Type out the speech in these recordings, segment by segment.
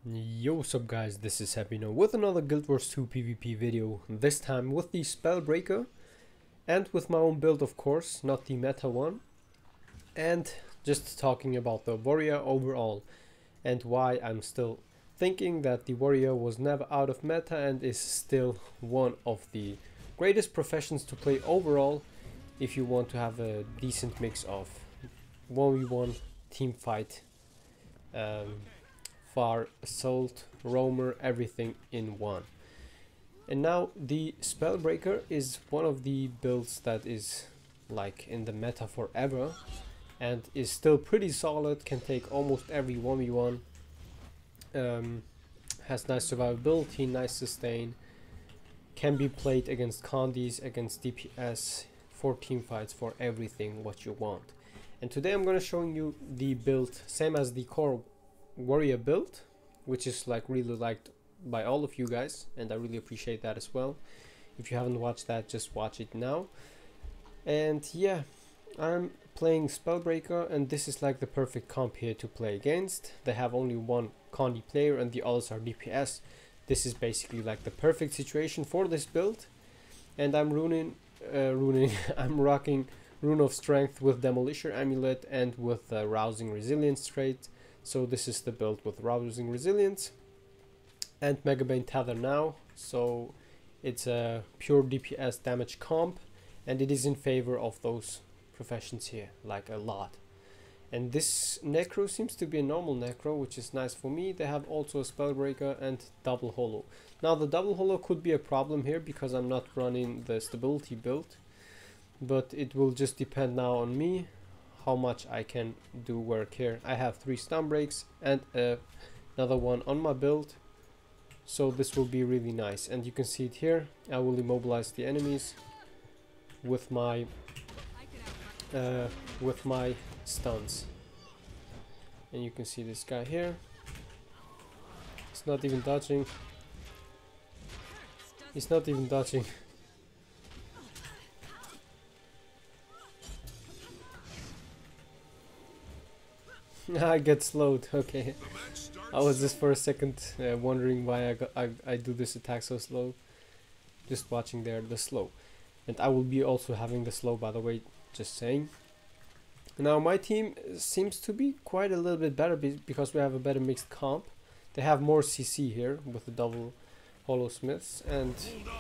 Yo, what's up guys, this is Happino with another Guild Wars 2 PvP video, this time with the Spellbreaker and with my own build, of course, not the meta one, and just talking about the warrior overall and why I'm still thinking that the warrior was never out of meta and is still one of the greatest professions to play overall if you want to have a decent mix of 1v1, team fight, far, assault, roamer, everything in one. And now the Spellbreaker is one of the builds that is like in the meta forever and is still pretty solid, can take almost every 1v1, has nice survivability, nice sustain, can be played against condis, against DPS, for team fights, for everything what you want. And today I'm going to show you the build, same as the core warrior build, which is like really liked by all of you guys, and I really appreciate that as well. If you haven't watched that, just watch it now. And yeah, I'm playing Spellbreaker, and this is like the perfect comp here to play against. They have only one condi player and the others are DPS. This is basically like the perfect situation for this build, and I'm I'm rocking Rune of Strength with Demolisher Amulet and with Rousing Resilience trait. So this is the build with Rousing Resilience and Megabane Tether now. So it's a pure DPS damage comp, and it is in favor of those professions here, like a lot. And this Necro seems to be a normal Necro, which is nice for me. They have also a Spellbreaker and double holo. Now the double holo could be a problem here because I'm not running the stability build, but it will just depend now on me how much I can do work here. I have 3 stun breaks and another one on my build, so this will be really nice. And you can see it here, I will immobilize the enemies with my stuns. And you can see this guy here, it's not even dodging, he's not even dodging. I get slowed. Okay, I was just for a second wondering why I do this attack so slow. Just watching there the slow, and I will be also having the slow, by the way, just saying. Now my team seems to be quite a little bit better because we have a better mixed comp. They have more CC here with the double holo smiths, and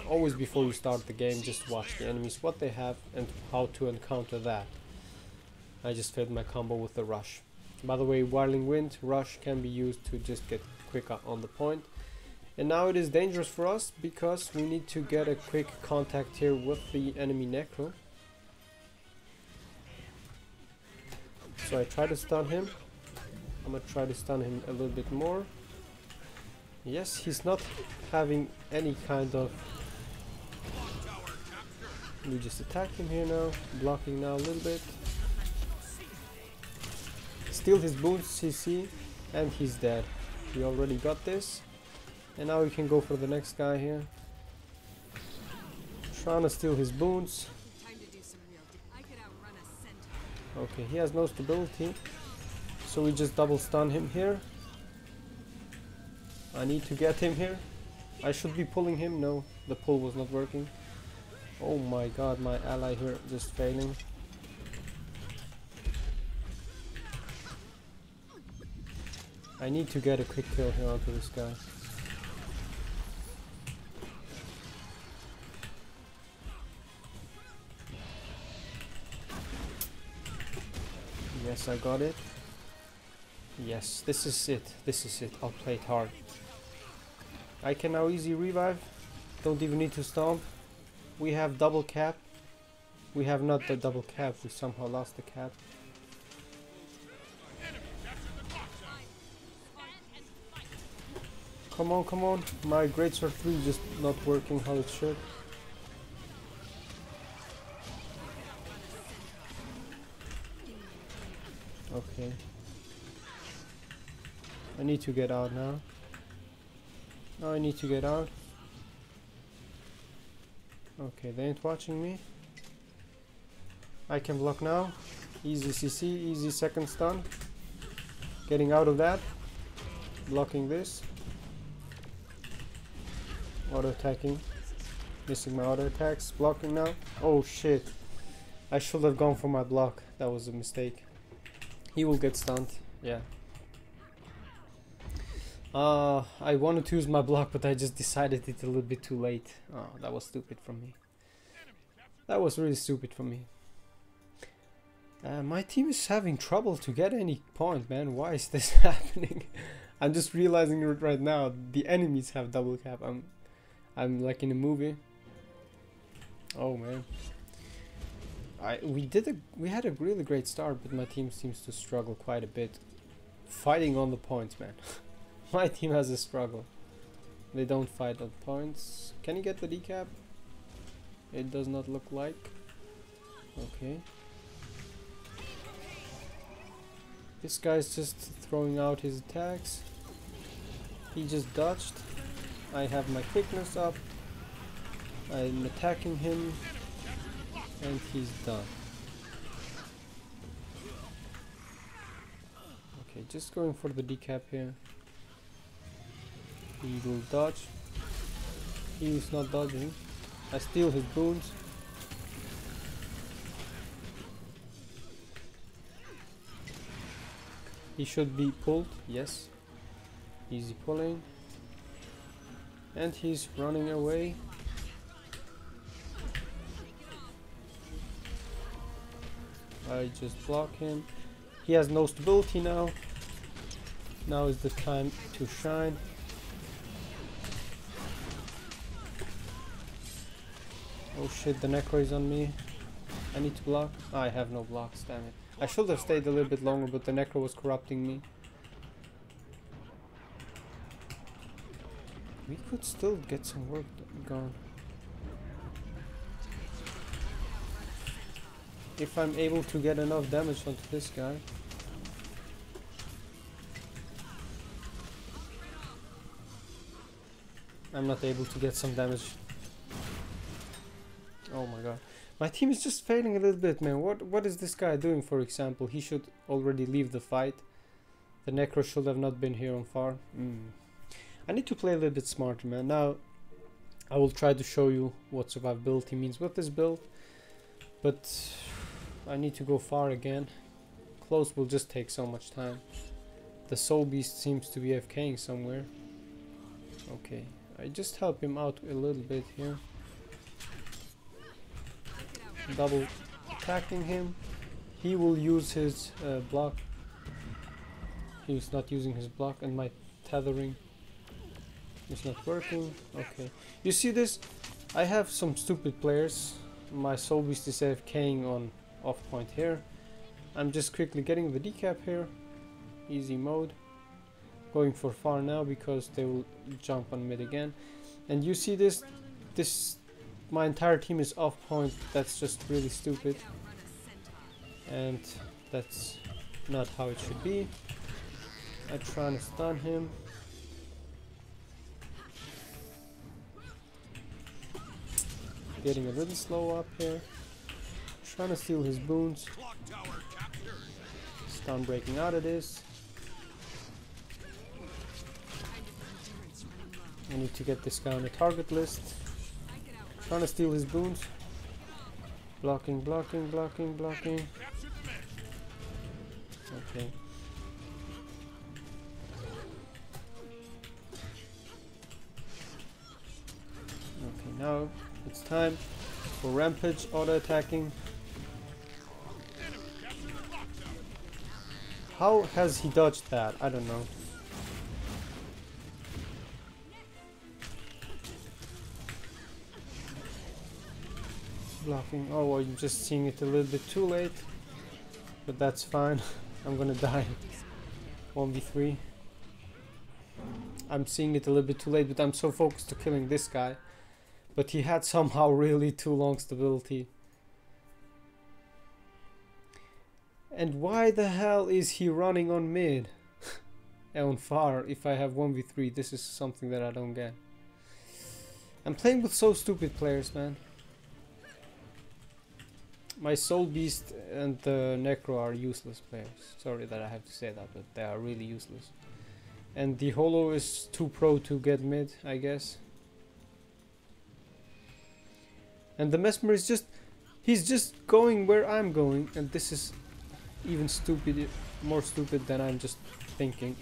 always before you start the game just watch the enemies, what they have and how to encounter that. I just failed my combo with the rush. By the way, Whirling Wind, Rush can be used to just get quicker on the point. And now it is dangerous for us because we need to get a quick contact here with the enemy Necro. So I try to stun him. I'm gonna try to stun him a little bit more. Yes, he's not having any kind of... We just attack him here now, blocking now a little bit. Steal his boons CC, and he's dead. We already got this, and now we can go for the next guy here. Trying to steal his boons. Okay, he has no stability, so we just double stun him here. I need to get him here. I should be pulling him. No, the pull was not working. Oh my god, my ally here just failing. I need to get a quick kill here onto this guy. Yes, I got it. Yes, this is it. This is it. I'll play it hard. I can now easy revive. Don't even need to stomp. We have double cap. We have not the double cap. We somehow lost the cap. Come on, come on. My Greatsword 3 just not working how it should. Okay. I need to get out now. Now I need to get out. Okay, they ain't watching me. I can block now. Easy CC, easy second stun. Getting out of that. Blocking this. Auto attacking. Missing my auto attacks. Blocking now. Oh shit. I should have gone for my block. That was a mistake. He will get stunned. Yeah. I wanted to use my block, but I just decided it a little bit too late. Oh, that was stupid from me. That was really stupid from me. My team is having trouble to get any point, man. Why is this happening? I'm just realizing it right now. The enemies have double cap. I'm like in a movie. Oh man. We had a really great start, but my team seems to struggle quite a bit. Fighting on the points, man. My team has a struggle. They don't fight on points. Can you get the decap? It does not look like. Okay. This guy's just throwing out his attacks. He just dodged. I have my quickness up. I'm attacking him. And he's done. Okay, just going for the decap here. He will dodge. He is not dodging. I steal his boons. He should be pulled, yes. Easy pulling. And he's running away. I just block him. He has no stability now. Now is the time to shine. Oh shit, the necro is on me. I need to block. Oh, I have no blocks, damn it. I should have stayed a little bit longer, but the necro was corrupting me. We could still get some work going. If I'm able to get enough damage onto this guy. I'm not able to get some damage. Oh my god. My team is just failing a little bit, man. What is this guy doing, for example? He should already leave the fight. The necro should have not been here on far. I need to play a little bit smarter, man. Now, I will try to show you what survivability means with this build. But I need to go far again. Close will just take so much time. The soul beast seems to be AFKing somewhere. Okay, I just help him out a little bit here. Double attacking him. He will use his block. He's not using his block, and my tethering is not working. Okay, you see this? I have some stupid players. My soul beast is AFKing on off point here. I'm just quickly getting the decap here. Easy mode. Going for far now because they will jump on mid again. And you see this? My entire team is off point. That's just really stupid. And that's not how it should be. I'm trying to stun him. Getting a little slow up here. Trying to steal his boons. Stun breaking out of this. I need to get this guy on the target list. Trying to steal his boons. Blocking, blocking, blocking, blocking. Okay. Okay, now it's time for rampage auto attacking. How has he dodged that? I don't know. Blocking. Oh, I'm just seeing it a little bit too late. But that's fine. I'm gonna die. 1v3. I'm seeing it a little bit too late, but I'm so focused to killing this guy. But he had somehow really too long stability. And why the hell is he running on mid? And on far, if I have 1v3, this is something that I don't get. I'm playing with so stupid players, man. My soul beast and the necro are useless players. Sorry that I have to say that, but they are really useless. And the holo is too pro to get mid, I guess. And the mesmer is just, he's just going where I'm going, and this is even stupid, more stupid than I'm just thinking.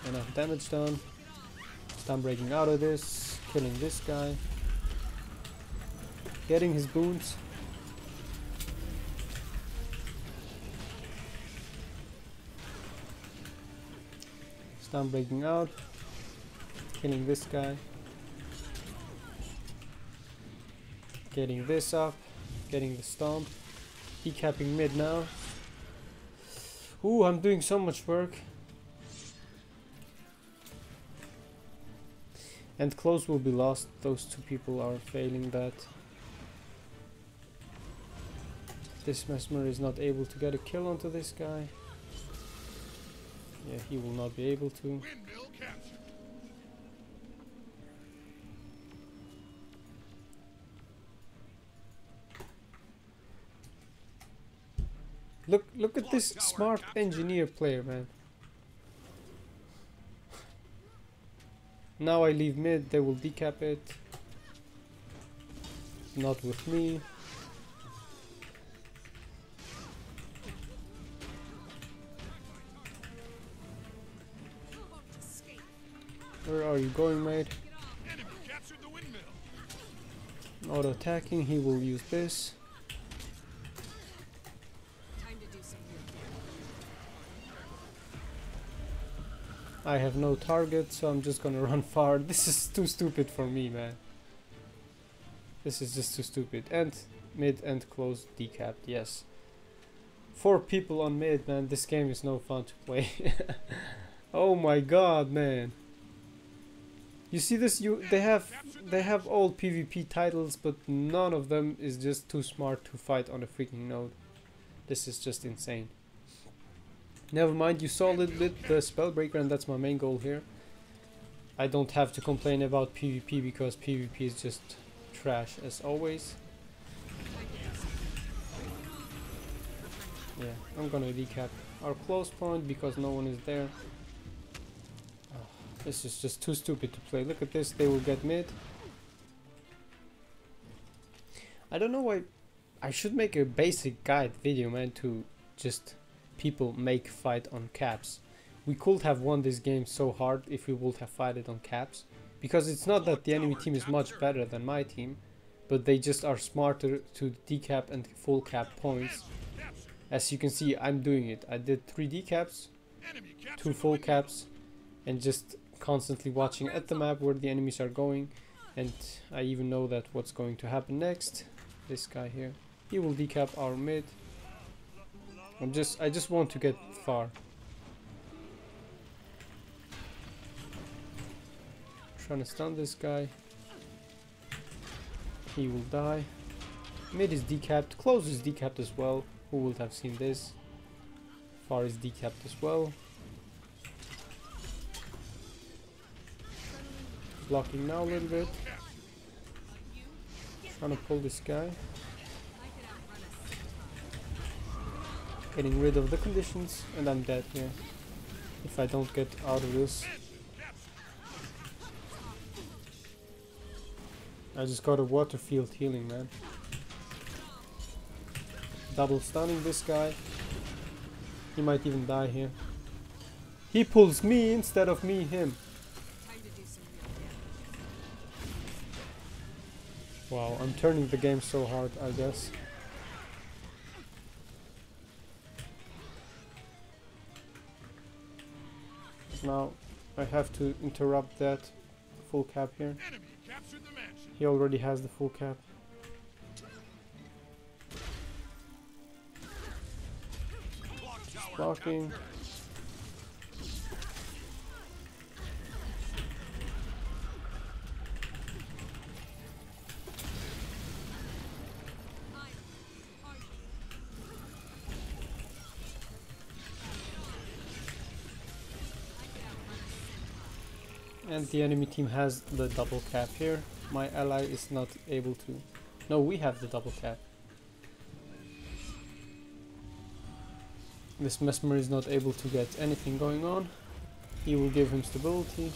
Enough damage done. Stun breaking out of this, killing this guy, getting his boons. Stun breaking out, killing this guy, getting this up, getting the stomp, decapping mid now. Ooh, I'm doing so much work. And close will be lost. Those two people are failing that. This mesmer is not able to get a kill onto this guy. Yeah, he will not be able to. Look at this smart engineer player, man. Now I leave mid, they will decap it. Not with me. Where are you going, mate? Auto attacking, he will use this. I have no target, so I'm just gonna run far. This is too stupid for me, man. This is just too stupid. And mid and close decapped, yes. 4 people on mid, man. This game is no fun to play. Oh my god, man. You see this? They have all PvP titles, but none of them is just too smart to fight on a freaking node. This is just insane. Never mind, you saw a little bit the Spellbreaker, and that's my main goal here. I don't have to complain about PvP because PvP is just trash as always. Yeah, I'm gonna decap our close point because no one is there. Oh, this is just too stupid to play. Look at this, they will get mid. I don't know why. I should make a basic guide video, man, to just people make fight on caps. We could have won this game so hard if we would have fighted on caps, because it's not that the enemy team is much better than my team, but they just are smarter to decap and full cap points. As you can see, I'm doing it. I did 3 decaps, 2 full caps, and just constantly watching at the map where the enemies are going, and I even know that what's going to happen next. This guy here, he will decap our mid. I just want to get far. Trying to stun this guy. He will die. Mid is decapped. Close is decapped as well. Who would have seen this? Far is decapped as well. Blocking now a little bit. Trying to pull this guy. Getting rid of the conditions, and I'm dead here if I don't get out of this. I just got a water field healing, man. Double stunning this guy. He might even die here. He pulls me instead of me him. Wow, I'm turning the game so hard, I guess. Now I have to interrupt that full cap here. He already has the full cap. Just blocking. And the enemy team has the double cap here. My ally is not able to. No, we have the double cap. This mesmer is not able to get anything going on. He will give him stability.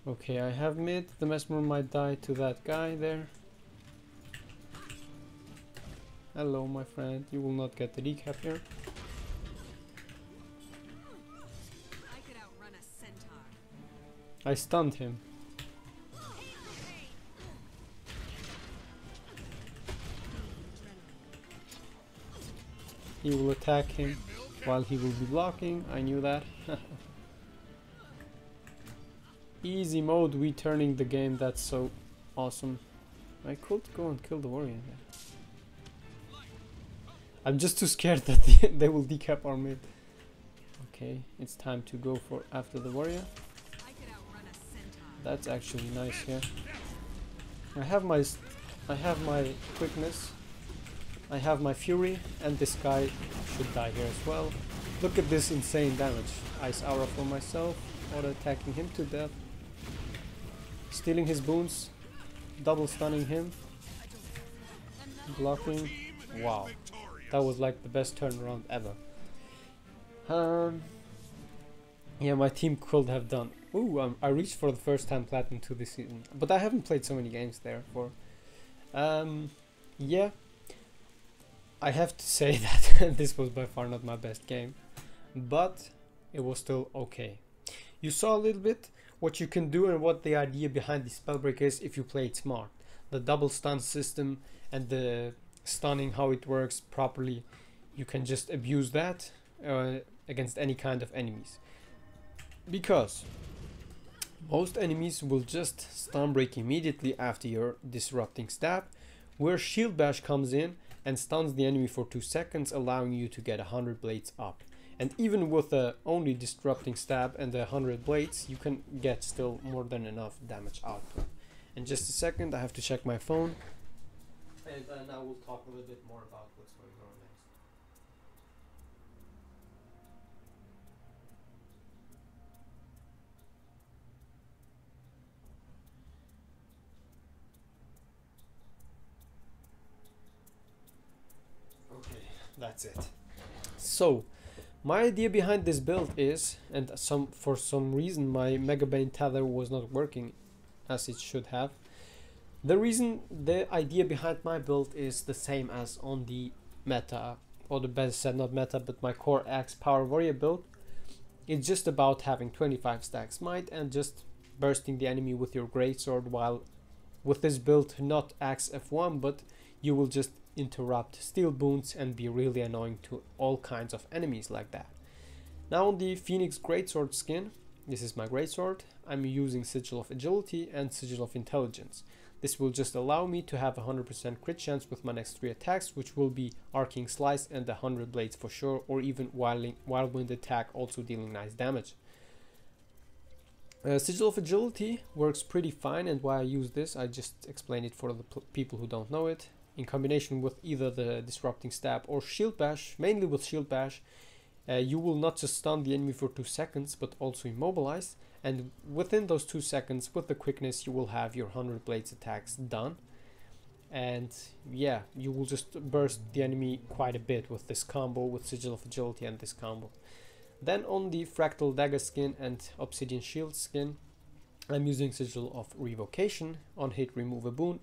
Okay, I have mid. The mesmer might die to that guy there. Hello, my friend. You will not get the decap here. I could outrun a centaur. I stunned him. He will attack him while he will be blocking. I knew that. Easy mode, we turning the game. That's so awesome. I could go and kill the warrior there. I'm just too scared that they will decap our mid. Okay, it's time to go for after the warrior. That's actually nice here. I have my quickness. I have my fury, and this guy should die here as well. Look at this insane damage. Ice aura for myself, auto attacking him to death. Stealing his boons, double stunning him, blocking. Wow, that was like the best turnaround ever. Yeah, my team could have done. Ooh, I reached for the first time platinum 2 this season, but I haven't played so many games there for. Yeah, I have to say that this was by far not my best game, but it was still okay. You saw a little bit what you can do and what the idea behind the Spellbreaker is if you play it smart. The double stun system and the stunning, how it works properly. You can just abuse that against any kind of enemies. Because most enemies will just stun break immediately after your disrupting stab, where shield bash comes in and stuns the enemy for 2 seconds, allowing you to get 100 blades up. And even with only disrupting stab and the 100 blades, you can get still more than enough damage output. In just a second, I have to check my phone, and then I will talk a little bit more about what's going on next. Okay, that's it. So, my idea behind this build is, and for some reason my Mega Bane tether was not working as it should have. The idea behind my build is the same as on the meta, or the best said, not meta, but my core axe power warrior build. It's just about having 25 stacks might and just bursting the enemy with your greatsword, while with this build not axe F1, but you will just interrupt steel boons and be really annoying to all kinds of enemies like that. Now on the Phoenix Greatsword skin, this is my greatsword, I'm using Sigil of Agility and Sigil of Intelligence. This will just allow me to have a 100% crit chance with my next 3 attacks, which will be Arcing Slice and 100 blades for sure, or even Whirlwind attack, also dealing nice damage. Sigil of Agility works pretty fine, and why I use this, I just explained it for the people who don't know it. In combination with either the Disrupting Stab or Shield Bash, mainly with Shield Bash, you will not just stun the enemy for 2 seconds, but also immobilize. And within those 2 seconds, with the quickness, you will have your 100 blades attacks done. And yeah, you will just burst the enemy quite a bit with this combo, with Sigil of Agility and this combo. Then on the Fractal Dagger skin and Obsidian Shield skin, I'm using Sigil of Revocation. On hit, remove a boon.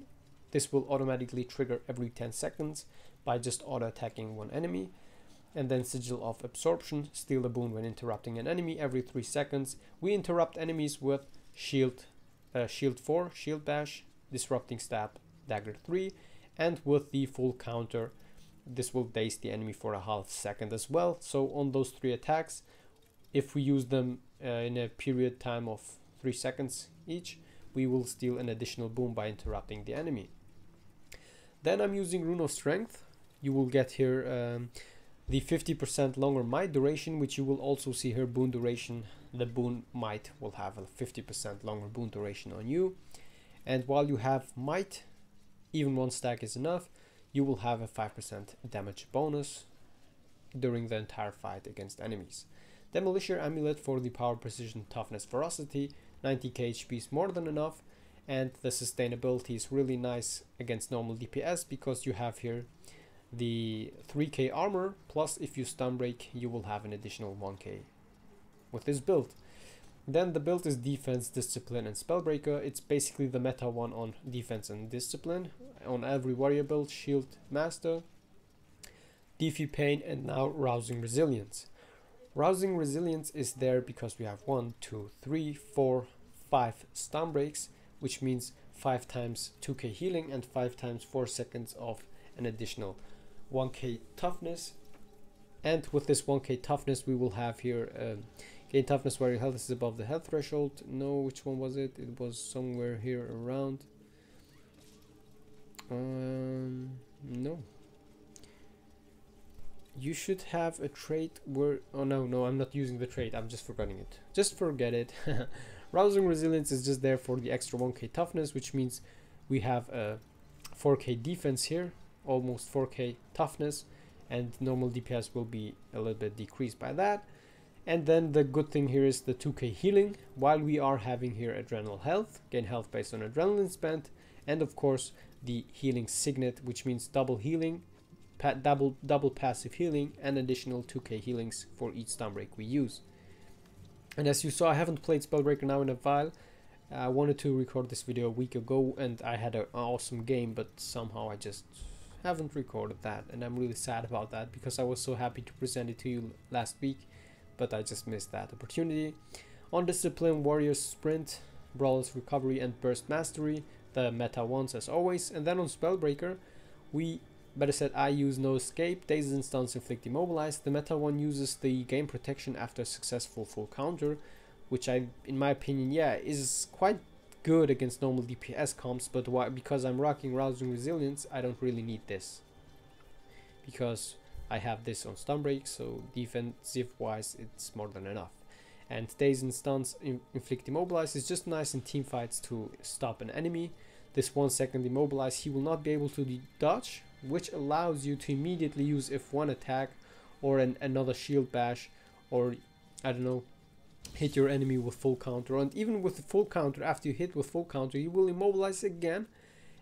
This will automatically trigger every 10 seconds by just auto-attacking one enemy. And then Sigil of Absorption, steal a boon when interrupting an enemy every 3 seconds. We interrupt enemies with Shield 4, Shield Bash, Disrupting Stab, Dagger 3, and with the full counter, this will daze the enemy for a half second as well. So on those 3 attacks, if we use them in a period time of 3 seconds each, we will steal an additional boon by interrupting the enemy. Then I'm using Rune of Strength. You will get here the 50% longer might duration, which you will also see here boon duration. The boon might will have a 50% longer boon duration on you. And while you have might, even 1 stack is enough, you will have a 5% damage bonus during the entire fight against enemies. Demolisher Amulet for the power, precision, toughness, ferocity. 90k HP is more than enough. And the sustainability is really nice against normal DPS, because you have here the 3k armor, plus if you stun break you will have an additional 1k with this build. Then the build is defense, discipline, and spellbreaker. It's basically the meta one on defense and discipline. On every warrior build, shield master, defy pain, and now rousing resilience. Rousing resilience is there because we have 1, 2, 3, 4, 5 stun breaks, which means 5 times 2k healing and 5 times 4 seconds of an additional 1k toughness. And with this 1k toughness, we will have here gain toughness where your health is above the health threshold. No, which one was it? It was somewhere here around. No. You should have a trait where... Oh no, I'm not using the trait. I'm just forgetting it. Just forget it. Rousing resilience is just there for the extra 1k toughness, which means we have a 4k defense here, almost 4k toughness, and normal DPS will be a little bit decreased by that. And then the good thing here is the 2k healing, while we are having here adrenal health, gain health based on adrenaline spent, and of course the healing signet, which means double healing, double passive healing, and additional 2k healings for each stun break we use. And as you saw, I haven't played Spellbreaker now in a while. I wanted to record this video a week ago and I had an awesome game, but somehow I just haven't recorded that, and I'm really sad about that because I was so happy to present it to you last week, but I just missed that opportunity. On discipline, warriors sprint, brawlers recovery, and burst mastery, the meta ones as always. And then on Spellbreaker, I use no escape, dazes and stuns inflict immobilize. The meta one uses the gain protection after a successful full counter, which in my opinion, yeah, is quite good against normal DPS comps, but because I'm rocking rousing resilience, I don't really need this because I have this on stun break, so defensive wise it's more than enough. And daze and stuns inflict immobilize is just nice in team fights to stop an enemy. This 1 second immobilize, he will not be able to dodge, which allows you to immediately use F1 attack or another shield bash, or I don't know, hit your enemy with full counter. And even with the full counter, after you hit with full counter, you will immobilize again,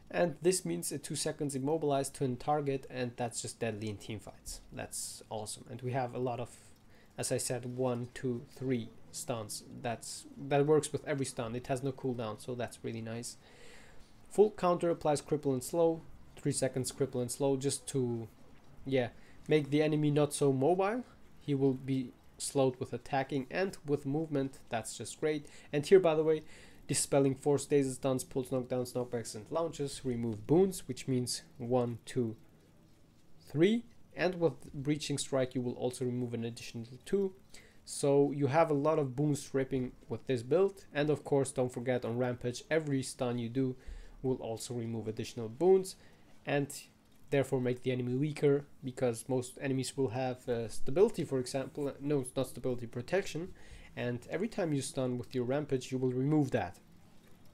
and this means a 2 seconds immobilized to a target, and that's just deadly in team fights. That's awesome. And we have a lot of, as I said, 1, 2, 3 stuns. That works with every stun. It has no cooldown, so that's really nice. Full counter applies cripple and slow, 3 seconds cripple and slow, just to make the enemy not so mobile. He will be slowed with attacking and with movement. That's just great. And here, by the way, dispelling force, dazes, stuns, pulls, knockdowns, knockbacks, and launches. Remove boons, which means 1, 2, 3. And with breaching strike, you will also remove an additional 2. So you have a lot of boon stripping with this build. And of course, don't forget on rampage, every stun you do will also remove additional boons and therefore make the enemy weaker, because most enemies will have stability, for example. No, it's not stability, protection, and every time you stun with your rampage you will remove that.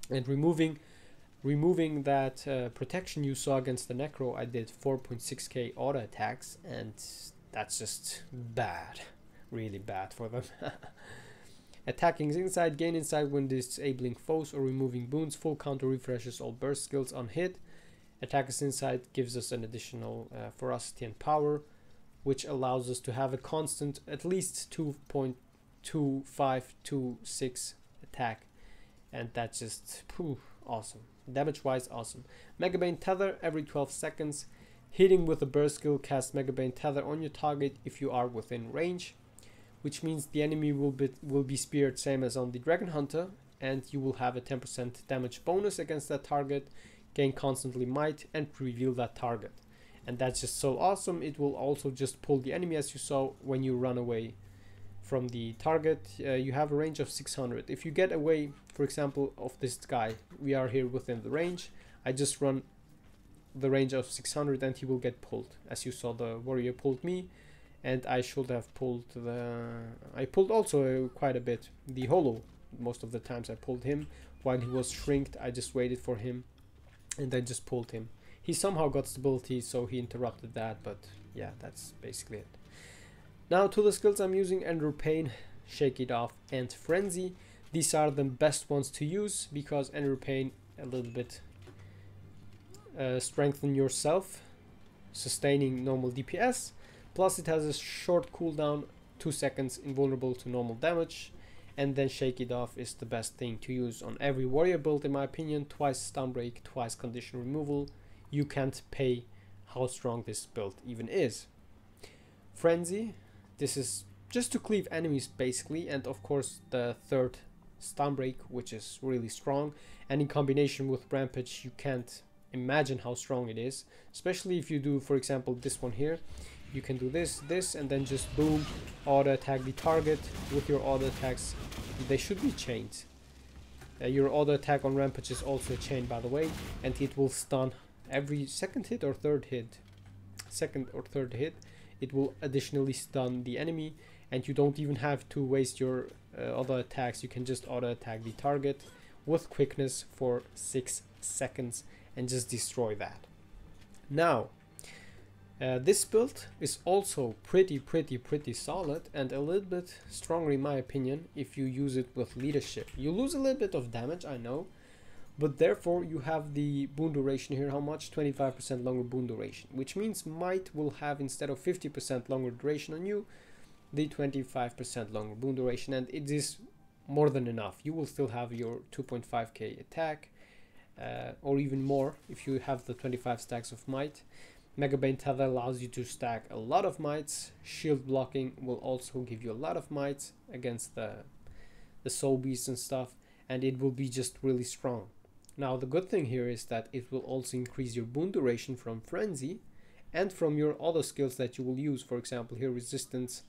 And removing that protection you saw against the Necro, I did 4.6k auto attacks, and that's just bad, really bad for them. Attacking inside, gain inside when disabling foes or removing boons. Full counter refreshes all burst skills on hit. Attack us inside gives us an additional ferocity and power, which allows us to have a constant at least 2.2526 attack, and that's just awesome. Damage wise, awesome. Megabane tether every 12 seconds. Hitting with a burst skill casts Megabane tether on your target if you are within range, which means the enemy will be speared same as on the Dragon Hunter, and you will have a 10% damage bonus against that target, gain constantly might, and reveal that target. And that's just so awesome. It will also just pull the enemy, as you saw when you run away from the target. You have a range of 600. If you get away, for example, of this guy, we are here within the range, I just run the range of 600 and he will get pulled. As you saw, the warrior pulled me, and I should have pulled I pulled also quite a bit the holo. Most of the times I pulled him while he was shrinked. I just waited for him and then just pulled him. He somehow got stability, so he interrupted that, but yeah, that's basically it. Now to the skills I'm using: Ender Pain, Shake It Off, and Frenzy. These are the best ones to use because Ender Pain a little bit strengthen yourself, sustaining normal DPS. Plus it has a short cooldown, 2 seconds, invulnerable to normal damage. and then shake it off is the best thing to use on every warrior build in my opinion. Twice stun break, twice condition removal. You can't pay how strong this build even is. Frenzy, this is just to cleave enemies basically, and of course the third stun break, which is really strong, and in combination with rampage you can't imagine how strong it is, especially if you do, for example, this one here. You can do this and then just boom, auto attack the target. With your auto attacks, they should be chained. Your auto attack on rampage is also a chain, by the way, and it will stun every second or third hit. It will additionally stun the enemy, and you don't even have to waste your auto attacks. You can just auto attack the target with quickness for 6 seconds and just destroy that. Now this build is also pretty solid and a little bit stronger in my opinion if you use it with leadership. You lose a little bit of damage, I know, but therefore you have the boon duration here. How much? 25% longer boon duration, which means might will have, instead of 50% longer duration on you, the 25% longer boon duration, and it is more than enough. You will still have your 2.5k attack, or even more if you have the 25 stacks of might. Mega Bane Tether allows you to stack a lot of mites. Shield blocking will also give you a lot of mites against the soul beasts and stuff, and it will be just really strong. Now the good thing here is that it will also increase your boon duration from Frenzy and from your other skills that you will use. For example, here resistance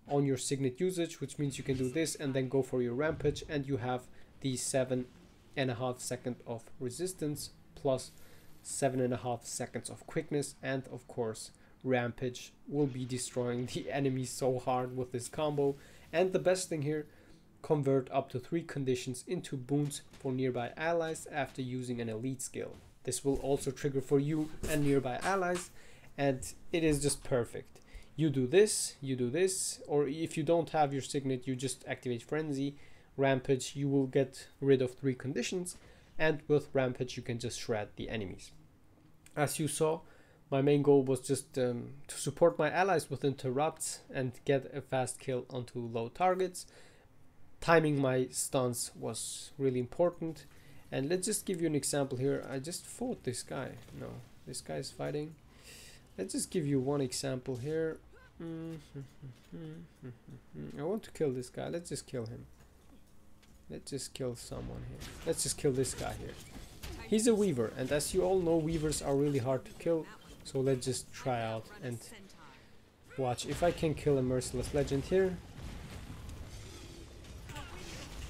on your signet usage, which means you can do this and then go for your rampage, and you have the 7.5 seconds of resistance plus 7.5 seconds of quickness, and of course rampage will be destroying the enemy so hard with this combo. And the best thing here, convert up to 3 conditions into boons for nearby allies after using an elite skill. This will also trigger for you and nearby allies, and it is just perfect. You do this, or if you don't have your signet, you just activate frenzy, rampage, you will get rid of 3 conditions, and with rampage you can just shred the enemies. As you saw, my main goal was just to support my allies with interrupts and get a fast kill onto low targets. Timing my stuns was really important, and let's just give you an example here. I just fought this guy. No, this guy is fighting. Let's just give you one example here. I want to kill this guy. Let's just kill him. Let's just kill someone here. Let's just kill this guy here. He's a weaver, and as you all know, weavers are really hard to kill. So let's just try out and watch if I can kill a merciless legend here.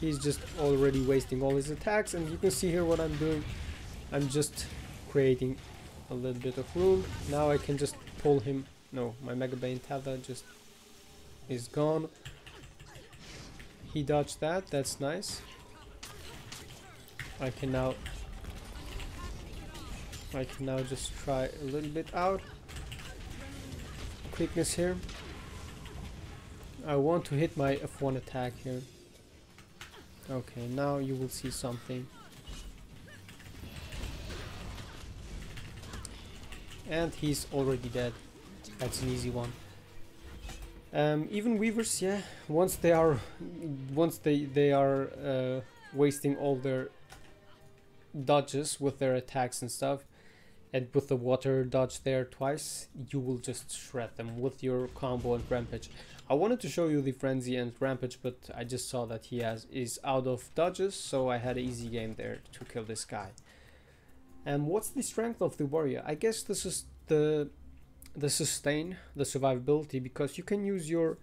He's just already wasting all his attacks, and you can see here what I'm doing. I'm just creating a little bit of room. Now I can just pull him. No, my Mega Bane Tether just is gone. He dodged that. That's nice. I can now just try a little bit out. Quickness here. I want to hit my F1 attack here. Okay, now you will see something. And he's already dead. That's an easy one. Even weavers, yeah, once they are wasting all their dodges with their attacks and stuff, and with the water dodge there twice, you will just shred them with your combo and rampage. I wanted to show you the frenzy and rampage, but I just saw that he is out of dodges, so I had an easy game there to kill this guy. And what's the strength of the warrior? I guess this is the sustain, the survivability, because you can use your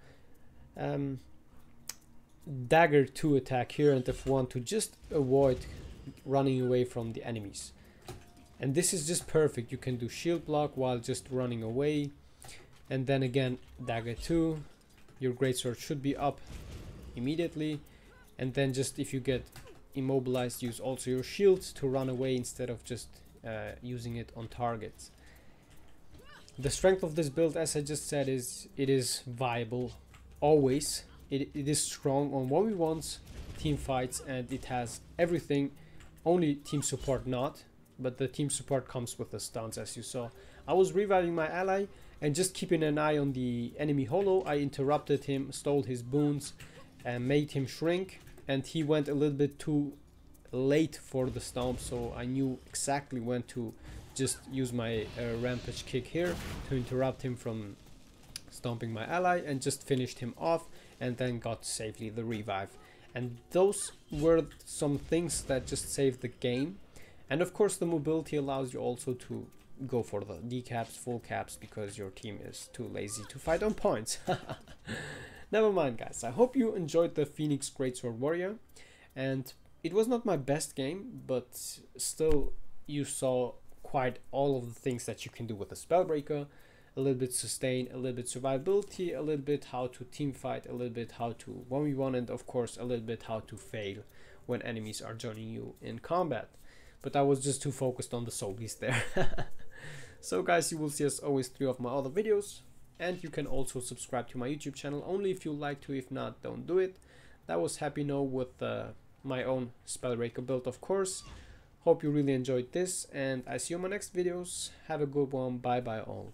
dagger 2 attack here and F1 to just avoid running away from the enemies. And this is just perfect. You can do shield block while just running away, and then again dagger 2. Your greatsword should be up immediately, and then just if you get immobilized, use also your shields to run away instead of just using it on targets. The strength of this build, as I just said, is it is viable always. It is strong on 1v1s, team fights, and it has everything. Only team support not, but the team support comes with the stuns, as you saw. I was reviving my ally and just keeping an eye on the enemy holo. I interrupted him, stole his boons, and made him shrink, and he went a little bit too late for the stomp, so I knew exactly when to just use my rampage kick here to interrupt him from stomping my ally, and just finished him off, and then got safely the revive. And those were some things that just saved the game. And of course the mobility allows you also to go for the decaps, full caps, because your team is too lazy to fight on points. Never mind, guys. I hope you enjoyed the Phoenix Greatsword Warrior, and it was not my best game, but still you saw quite all of the things that you can do with a Spellbreaker. A little bit sustain, a little bit survivability, a little bit how to team fight, a little bit how to 1v1, and of course a little bit how to fail when enemies are joining you in combat. But I was just too focused on the Soulbeast there. So guys, you will see as always 3 of my other videos, and you can also subscribe to my YouTube channel only if you like to. If not, don't do it. That was Happy No with my own Spellbreaker build, of course. Hope you really enjoyed this, and I see you in my next videos. Have a good one. Bye bye all.